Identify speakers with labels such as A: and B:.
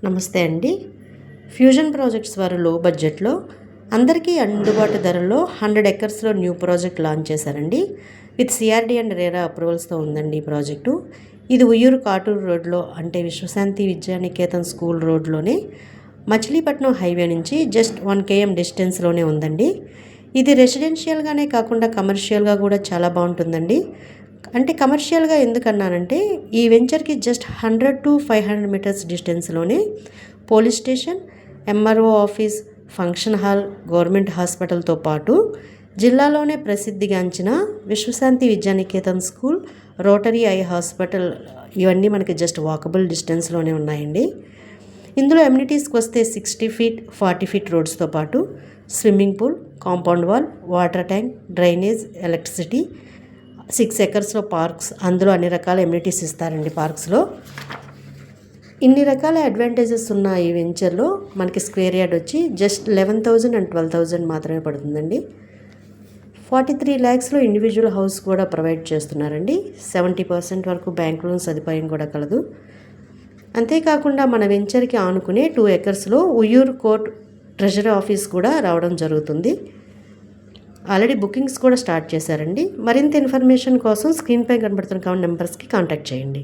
A: నమస్తే అండి. Fusion projects వారు లో బడ్జెట్లో అందరికీ అందుబాటు ధరల్లో 100 ఎకర్స్లో న్యూ ప్రాజెక్ట్ లాంచ్ చేశారండి. విత్ సిఆర్డి అండ్ రేరా అప్రూవల్స్తో ఉందండి ఈ ప్రాజెక్టు. ఇది ఉయ్యూరు కాటూరు రోడ్లో అంటే విశ్వశాంతి విద్యానికేతన్ స్కూల్ రోడ్లోనే మచిలీపట్నం హైవే నుంచి జస్ట్ 1 km డిస్టెన్స్లోనే ఉందండి. ఇది రెసిడెన్షియల్గానే కాకుండా కమర్షియల్గా కూడా చాలా బాగుంటుందండి. అంటే కమర్షియల్గా ఎందుకన్నానంటే ఈ వెంచర్కి జస్ట్ 100 to 500 మీటర్స్ డిస్టెన్స్లోనే police station, MRO office, function hall, government హాస్పిటల్తో పాటు జిల్లాలోనే ప్రసిద్ధిగాంచిన Vishwashanti Vidyaniketan school, Rotary eye hospital ఇవన్నీ మనకి జస్ట్ వాకబుల్ డిస్టెన్స్లోనే ఉన్నాయండి. ఇందులో ఎమ్యూనిటీస్కి వస్తే 60 feet 40 feet రోడ్స్తో పాటు swimming pool, compound wall, water tank, drainage, electricity, 6 ఎకర్స్లో పార్క్స్, అందులో అన్ని రకాల ఎమ్యూనిటీస్ ఇస్తారండి పార్క్స్లో. ఇన్ని రకాల అడ్వాంటేజెస్ ఉన్న ఈ వెంచర్లో మనకి స్క్వేర్ యార్డ్ వచ్చి జస్ట్ 11,000 and 12,000 మాత్రమే పడుతుందండి. 43 lakhsలో ఇండివిజువల్ హౌస్ కూడా ప్రొవైడ్ చేస్తున్నారండి. 70% వరకు బ్యాంక్ లోన్ సదుపాయం కూడా కలదు. అంతేకాకుండా మన వెంచర్కి ఆనుకునే 2 ఎకర్స్లో ఉయ్యూరు కోర్ట్ ట్రెజరీ ఆఫీస్ కూడా రావడం జరుగుతుంది. ఆల్రెడీ బుకింగ్స్ కూడా స్టార్ట్ చేశారండి. మరింత ఇన్ఫర్మేషన్ కోసం స్క్రీన్పై కనబడుతున్న నెంబర్స్కి కాంటాక్ట్ చేయండి.